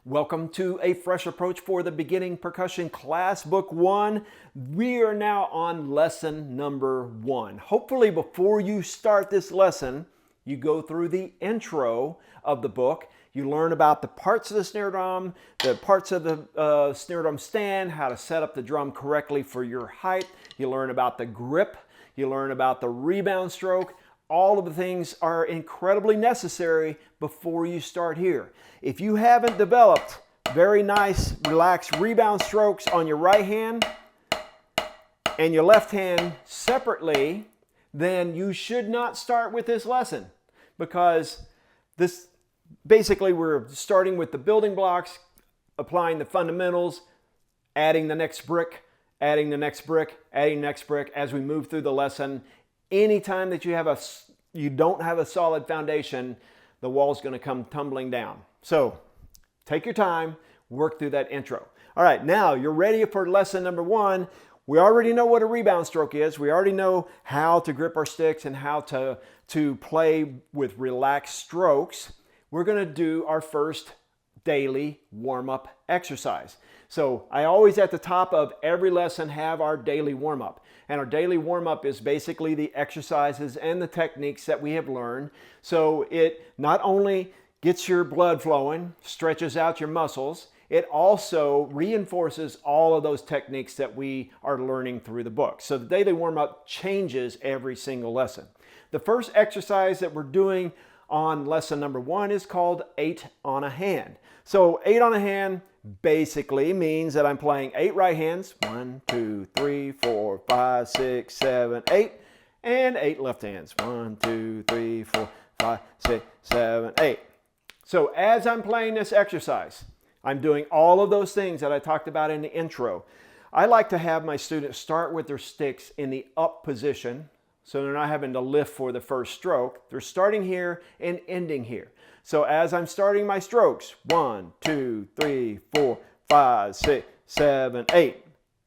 Welcome to A Fresh Approach for the Beginning Percussion Class, Book 1. We are now on lesson number 1. Hopefully before you start this lesson, you go through the intro of the book. You learn about the parts of the snare drum, the parts of the snare drum stand, how to set up the drum correctly for your height. You learn about the grip. You learn about the rebound stroke. All of the things are incredibly necessary before you start here. If you haven't developed very nice, relaxed rebound strokes on your right hand and your left hand separately, then you should not start with this lesson, because this basically we're starting with the building blocks, applying the fundamentals, adding the next brick, adding the next brick, adding the next brick as we move through the lesson. Anytime that you don't have a solid foundation, the wall's going to come tumbling down. So take your time, work through that intro. All right, now you're ready for lesson number 1. We already know what a rebound stroke is. We already know how to grip our sticks and how to play with relaxed strokes. We're going to do our first daily warm-up exercise. So I always at the top of every lesson have our daily warm-up. And our daily warm-up is basically the exercises and the techniques that we have learned. So it not only gets your blood flowing, stretches out your muscles, it also reinforces all of those techniques that we are learning through the book. So the daily warm-up changes every single lesson. The first exercise that we're doing on lesson number 1 is called 8 on a hand. So 8 on a hand basically means that I'm playing 8 right hands, 1, 2, 3, 4, 5, 6, 7, 8, and 8 left hands, 1, 2, 3, 4, 5, 6, 7, 8. So as I'm playing this exercise, I'm doing all of those things that I talked about in the intro. I like to have my students start with their sticks in the up position, so they're not having to lift for the first stroke. They're starting here and ending here. So as I'm starting my strokes, 1, 2, 3, 4, 5, 6, 7, 8.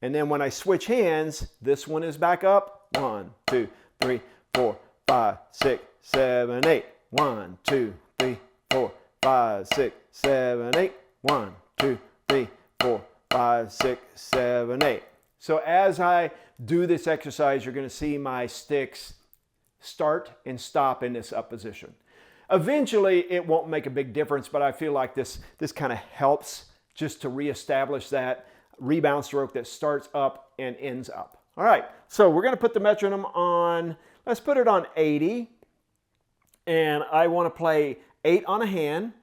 And then when I switch hands, this one is back up. 1, 2, 3, 4, 5, 6, 7, 8. 1, 2, 3, 4, 5, 6, 7, 8. 1, 2, 3, 4, 5, 6, 7, 8. So as I do this exercise, you're going to see my sticks start and stop in this up position. Eventually, it won't make a big difference, but I feel like this kind of helps just to reestablish that rebound stroke that starts up and ends up. All right, so we're going to put the metronome on, let's put it on 80, and I want to play 8 on a hand.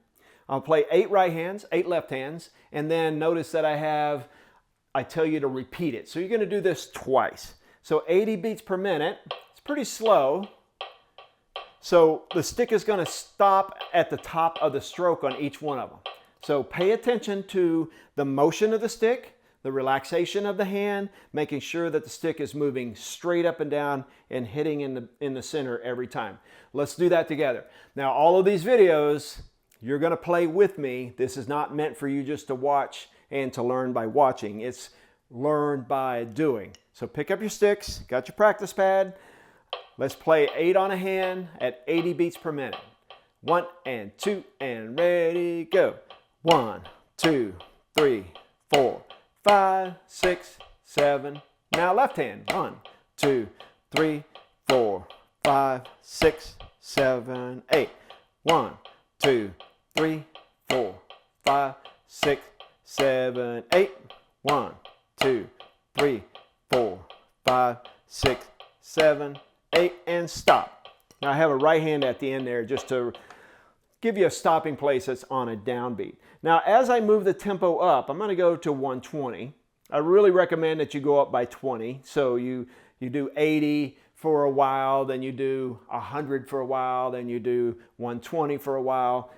I'll play 8 right hands, 8 left hands, and then notice that I tell you to repeat it. So you're going to do this twice. So 80 beats per minute. It's pretty slow. So the stick is going to stop at the top of the stroke on each one of them. So pay attention to the motion of the stick, the relaxation of the hand, making sure that the stick is moving straight up and down and hitting in the center every time. Let's do that together. Now all of these videos, you're going to play with me. This is not meant for you just to watch and to learn by watching. It's learn by doing. So pick up your sticks, got your practice pad. Let's play 8 on a hand at 80 beats per minute. 1 and 2 and ready, go. 1, 2, 3, 4, 5, 6, 7. Now left hand. 1, 2, 3, 4, 5, 6, 7, 8. 1, 2, 3, 4, 5, 6, 7, 8. 1, 2, 3, 4, 5, 6, 7, 8, and stop. Now I have a right hand at the end there just to give you a stopping place that's on a downbeat. Now as I move the tempo up, I'm going to go to 120. I really recommend that you go up by 20. So you do 80 for a while, then you do 100 for a while, then you do 120 for a while.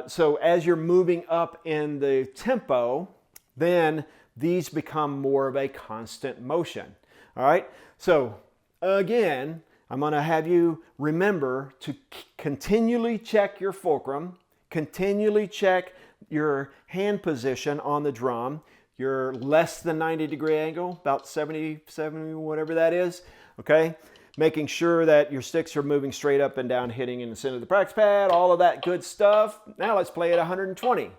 So as you're moving up in the tempo, then these become more of a constant motion. All right, so again, I'm going to have you remember to continually check your fulcrum, continually check your hand position on the drum, your less than 90 degree angle, about 70, whatever that is, okay? Making sure that your sticks are moving straight up and down, hitting in the center of the practice pad, all of that good stuff. Now let's play at 120.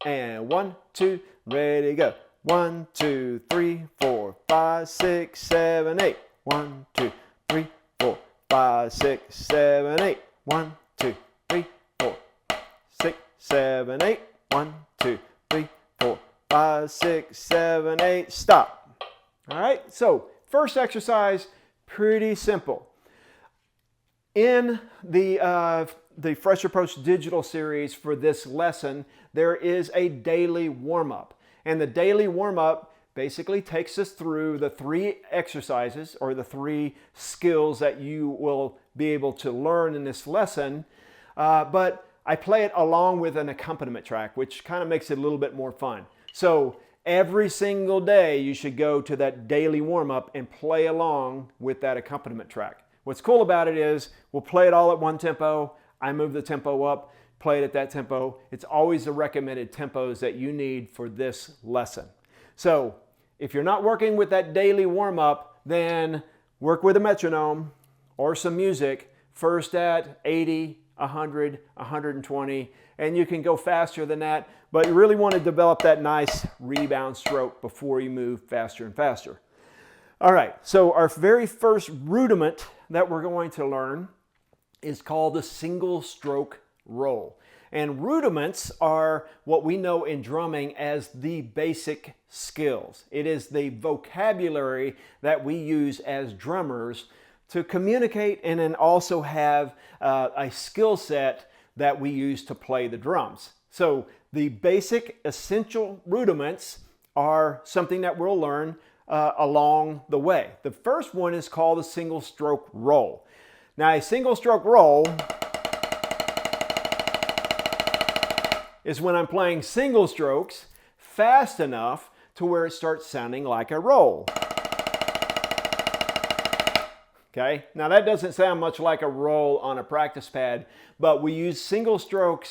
And 1, 2, ready, go. 1, 2, 3, 4, 5, 6, 7, 8. 1, 2, 3, 4, 5, 6, 7, 8. 1, 2, 3, 4, 6, 7, 8. 1, 2, 3, 4, 5, 6, 7, 8. Stop. All right, so first exercise, pretty simple. In the Fresh Approach Digital series for this lesson, there is a daily warm-up. And the daily warm-up basically takes us through the 3 exercises or the 3 skills that you will be able to learn in this lesson. But I play it along with an accompaniment track, which kind of makes it a little bit more fun. So every single day you should go to that daily warm-up and play along with that accompaniment track. What's cool about it is we'll play it all at one tempo. I move the tempo up, play it at that tempo. It's always the recommended tempos that you need for this lesson. So if you're not working with that daily warm-up, then work with a metronome or some music, first at 80, 100, 120, and you can go faster than that, but you really want to develop that nice rebound stroke before you move faster and faster. All right, so our very first rudiment that we're going to learn is called the single stroke roll. And rudiments are what we know in drumming as the basic skills. It is the vocabulary that we use as drummers to communicate and then also have a skill set that we use to play the drums. So the basic essential rudiments are something that we'll learn along the way. The first one is called the single stroke roll. Now a single stroke roll is when I'm playing single strokes fast enough to where it starts sounding like a roll. Okay, now that doesn't sound much like a roll on a practice pad, but we use single stroke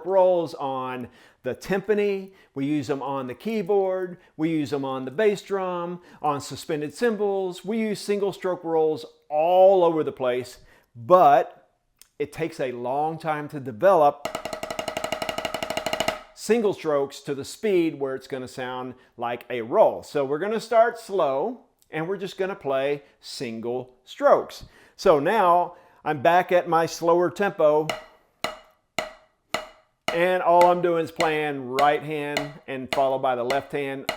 rolls on the timpani, we use them on the keyboard, we use them on the bass drum, on suspended cymbals. We use single stroke rolls all over the place, but it takes a long time to develop single strokes to the speed where it's going to sound like a roll. So we're going to start slow and we're just going to play single strokes. So now I'm back at my slower tempo and all I'm doing is playing right hand and followed by the left hand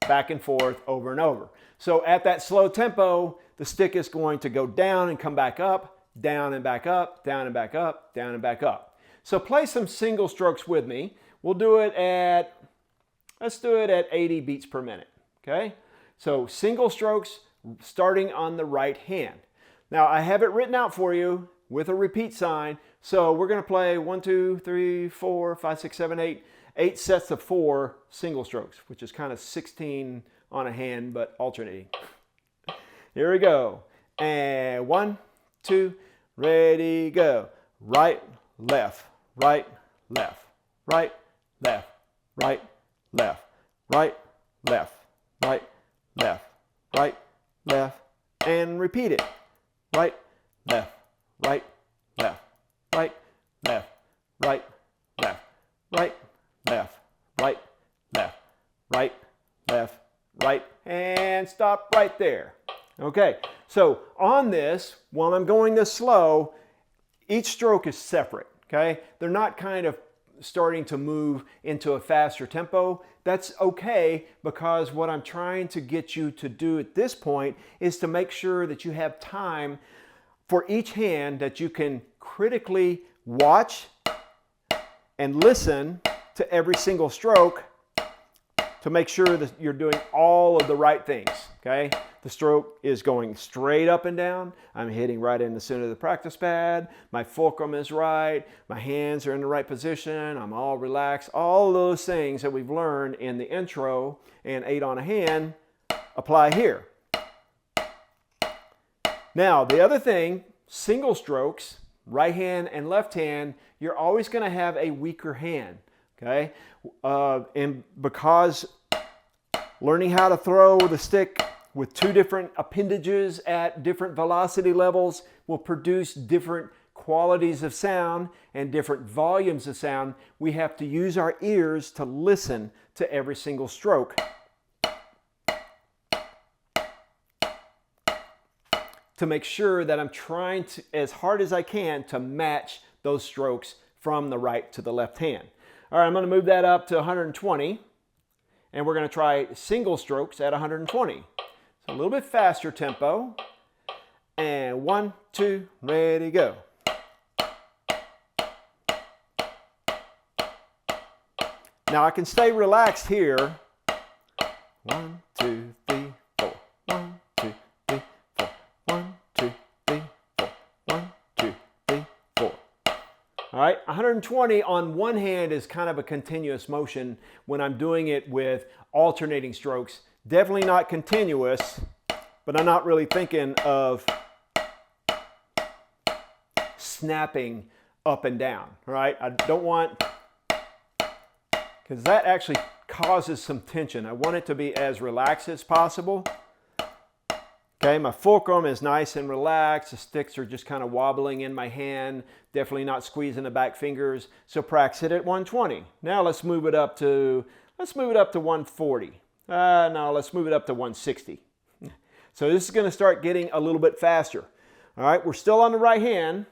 back and forth over and over. So at that slow tempo, the stick is going to go down and come back up, down and back up, down and back up, down and back up. So play some single strokes with me. We'll do it at, let's do it at 80 beats per minute, okay? So single strokes starting on the right hand. Now I have it written out for you with a repeat sign. So we're gonna play 1, 2, 3, 4, 5, 6, 7, 8, 8 sets of 4 single strokes, which is kind of 16 on a hand, but alternating. Here we go. And 1, 2, ready, go. Right, left, right, left, right, left, right, left, right, left, right, left, right, left, and repeat it. Right, left, right, left, right, left, right, left, right, left, right, left, right, left, right, and stop right there. Okay, so on this, while I'm going this slow, each stroke is separate, okay? They're not kind of starting to move into a faster tempo. That's okay, because what I'm trying to get you to do at this point is to make sure that you have time for each hand that you can critically watch and listen to every single stroke to make sure that you're doing all of the right things, okay? The stroke is going straight up and down. I'm hitting right in the center of the practice pad. My fulcrum is right. My hands are in the right position. I'm all relaxed. All those things that we've learned in the intro and 8 on a hand apply here. Now, the other thing, single strokes, right hand and left hand, you're always going to have a weaker hand, okay? And because learning how to throw the stick with 2 different appendages at different velocity levels will produce different qualities of sound and different volumes of sound, we have to use our ears to listen to every single stroke to make sure that I'm trying to, as hard as I can, to match those strokes from the right to the left hand. All right, I'm going to move that up to 120, and we're going to try single strokes at 120. So a little bit faster tempo. And 1, 2, ready, go. Now I can stay relaxed here. 1, 2, 3, 4. 1, 2, 3, 4. 1, 2, 3, 4. 1, 2, 3, 4. All right, 120 on one hand is kind of a continuous motion when I'm doing it with alternating strokes. Definitely not continuous, but I'm not really thinking of snapping up and down, right? I don't want, because that actually causes some tension. I want it to be as relaxed as possible. Okay, my fulcrum is nice and relaxed. The sticks are just kind of wobbling in my hand, definitely not squeezing the back fingers. So practice it at 120. Now let's move it up to 140. No, let's move it up to 160. So this is going to start getting a little bit faster. All right, we're still on the right hand.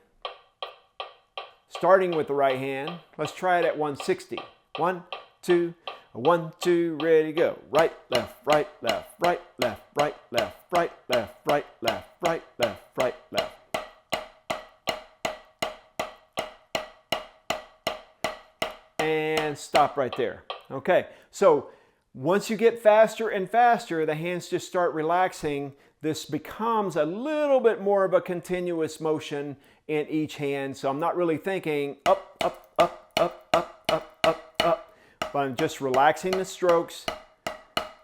Starting with the right hand, let's try it at 160. 1, 2, 1, 2, ready, go. Right, left, right, left, right, left, right, left, right, left, right, left, right, left, right, left. And stop right there. Okay, so once you get faster and faster, the hands just start relaxing. This becomes a little bit more of a continuous motion in each hand. So I'm not really thinking up, up, up, up, up, up, up, up, but I'm just relaxing the strokes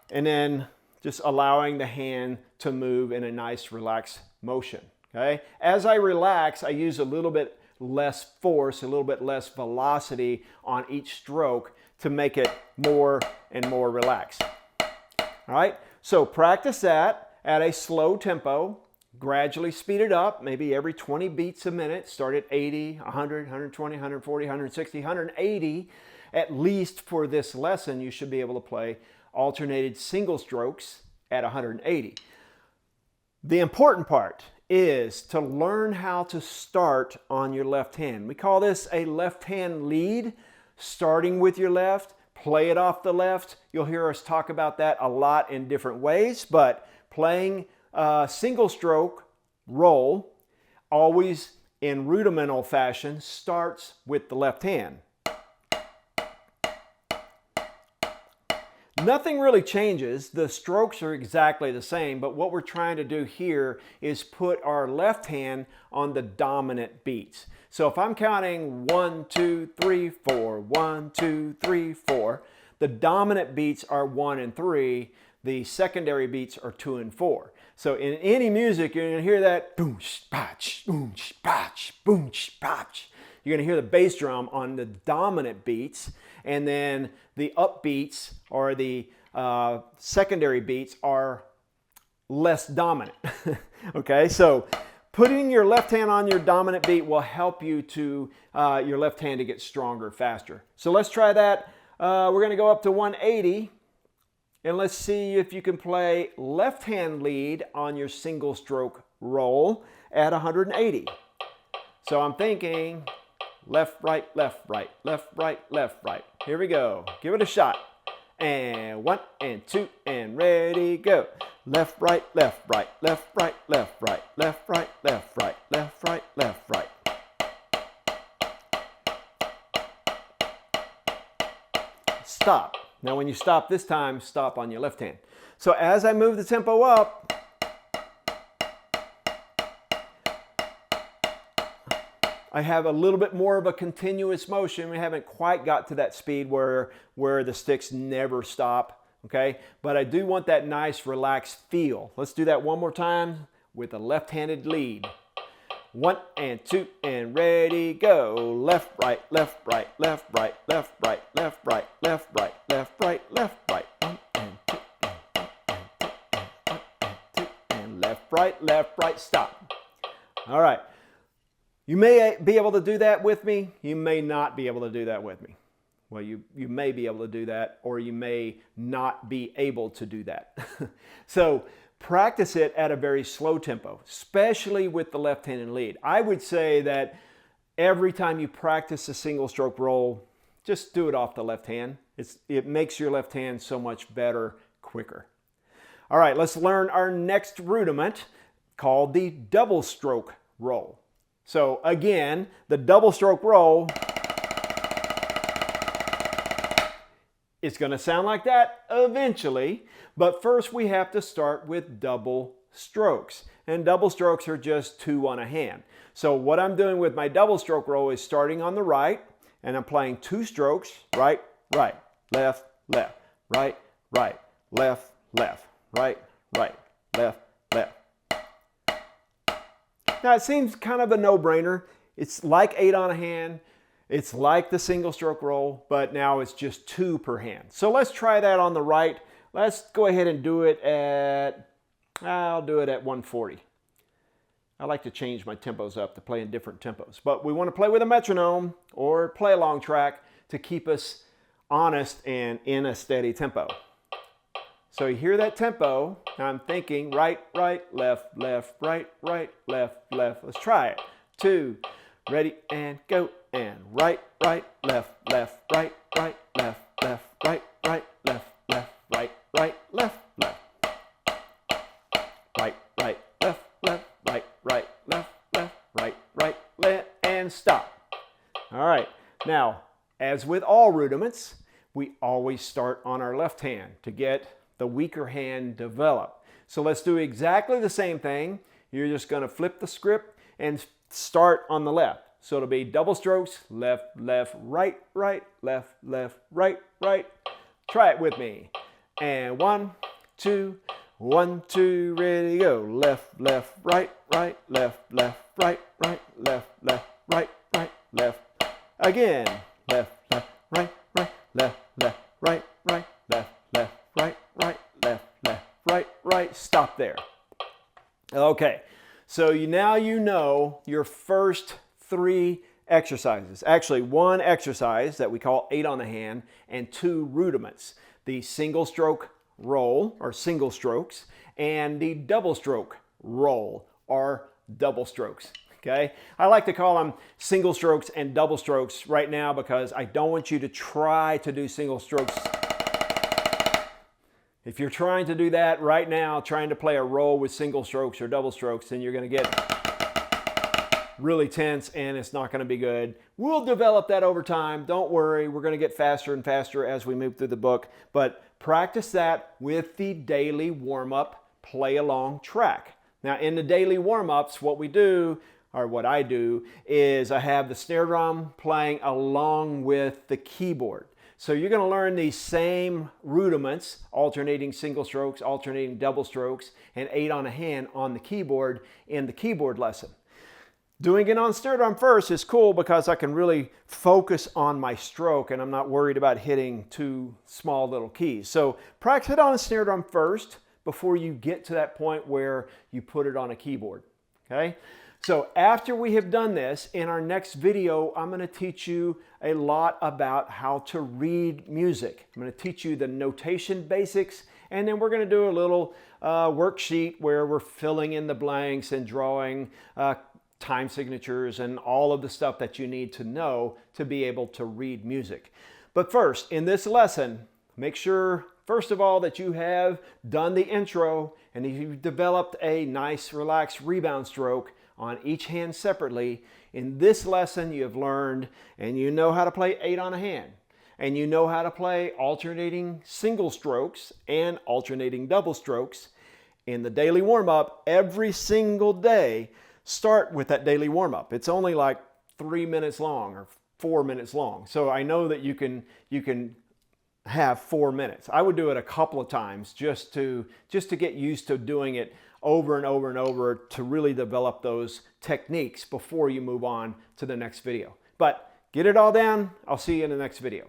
and then just allowing the hand to move in a nice relaxed motion. Okay. As I relax, I use a little bit less force, a little bit less velocity on each stroke to make it more and more relaxed. All right. So practice that at a slow tempo. Gradually speed it up, maybe every 20 beats a minute. Start at 80, 100, 120, 140, 160, 180. At least for this lesson, you should be able to play alternated single strokes at 180. The important part is to learn how to start on your left hand. We call this a left hand lead, starting with your left, play it off the left. You'll hear us talk about that a lot in different ways, but playing single stroke roll, always in rudimental fashion, starts with the left hand. Nothing really changes. The strokes are exactly the same, but what we're trying to do here is put our left hand on the dominant beats. So if I'm counting 1, 2, 3, 4, 1, 2, 3, 4, the dominant beats are 1 and 3, the secondary beats are 2 and 4. So in any music, you're going to hear that boom, spatch, boom, spatch, boom, spatch. You're going to hear the bass drum on the dominant beats, and then the upbeats or the secondary beats are less dominant. Okay, so putting your left hand on your dominant beat will help you to your left hand to get stronger faster. So let's try that. We're going to go up to 180. And let's see if you can play left hand lead on your single stroke roll at 180. So I'm thinking left, right, left, right, left, right, left, right. Here we go. Give it a shot. And 1 and 2 and ready, go. Left, right, left, right, left, right, left, right, left, right, left, right, left, right, left, right. Stop. Now when you stop this time, stop on your left hand. So as I move the tempo up, I have a little bit more of a continuous motion. We haven't quite got to that speed where the sticks never stop, okay? But I do want that nice relaxed feel. Let's do that one more time with a left-handed lead. 1 and 2 and ready, go. Left, right, left, right, left, right, left, right, left, right, left, right, left, right, left, right. 1 and 2 and 1 and 2 and left, right, stop. All right. You may be able to do that with me. You may not be able to do that with me. Well, you may be able to do that, or you may not be able to do that. So practice it at a very slow tempo, especially with the left-handed lead. I would say that every time you practice a single stroke roll, just do it off the left hand. It makes your left hand so much better, quicker. All right, let's learn our next rudiment called the double stroke roll. So again, the double stroke roll, it's going to sound like that eventually, but first we have to start with double strokes. And double strokes are just 2 on a hand. So what I'm doing with my double stroke roll is starting on the right, and I'm playing 2 strokes, right, right, left, left, right, right, left, left, right, right, left, left. Now it seems kind of a no-brainer. It's like 8 on a hand. It's like the single stroke roll, but now it's just 2 per hand. So let's try that on the right. Let's go ahead and do it at, I'll do it at 140. I like to change my tempos up to play in different tempos, but we want to play with a metronome or play a long track to keep us honest and in a steady tempo. So you hear that tempo, I'm thinking right, right, left, left, right, right, left, left. Let's try it. 2, ready, and go. And right, right, left, left, right, right, left, left, right, right, left, left, right, right, left, left. Right, right, left, left, right, right, left, left, right, right, left, and stop. All right, now, as with all rudiments, we always start on our left hand to get the weaker hand developed. So let's do exactly the same thing. You're just going to flip the script and start on the left. So it'll be double strokes, left, left, right, right, left, left, right, right. Try it with me. And 1, 2, 1, 2, ready, go. Left, left, right, right, left, left, right, right, left, left, right, right, left. Again, left, left, right, right, left, left, right, right, left, left, right, right, left, left, right, right. Stop there. Okay, so now you know your first 3 exercises. Actually, 1 exercise that we call 8 on the hand and 2 rudiments. The single stroke roll, or single strokes, and the double stroke roll, or double strokes. Okay? I like to call them single strokes and double strokes right now because I don't want you to try to do single strokes. If you're trying to do that right now, trying to play a roll with single strokes or double strokes, then you're going to get really tense and it's not going to be good. We'll develop that over time. Don't worry. We're going to get faster and faster as we move through the book. But practice that with the daily warm-up play along track. Now in the daily warm-ups, what we do, or what I do, is I have the snare drum playing along with the keyboard. So you're going to learn these same rudiments, alternating single strokes, alternating double strokes, and 8 on a hand on the keyboard in the keyboard lesson. Doing it on snare drum first is cool because I can really focus on my stroke and I'm not worried about hitting 2 small little keys. So practice it on a snare drum first before you get to that point where you put it on a keyboard. Okay? So after we have done this, in our next video, I'm going to teach you a lot about how to read music. I'm going to teach you the notation basics, and then we're going to do a little worksheet where we're filling in the blanks and drawing time signatures and all of the stuff that you need to know to be able to read music. But first, in this lesson, make sure, first of all, that you have done the intro and you've developed a nice, relaxed rebound stroke on each hand separately. In this lesson, you have learned and you know how to play 8 on a hand. And you know how to play alternating single strokes and alternating double strokes. In the daily warm-up, every single day, start with that daily warm-up. It's only like 3 minutes long or 4 minutes long. So I know that you can have 4 minutes. I would do it a couple of times just to get used to doing it over and over and over to really develop those techniques before you move on to the next video. But get it all down. I'll see you in the next video.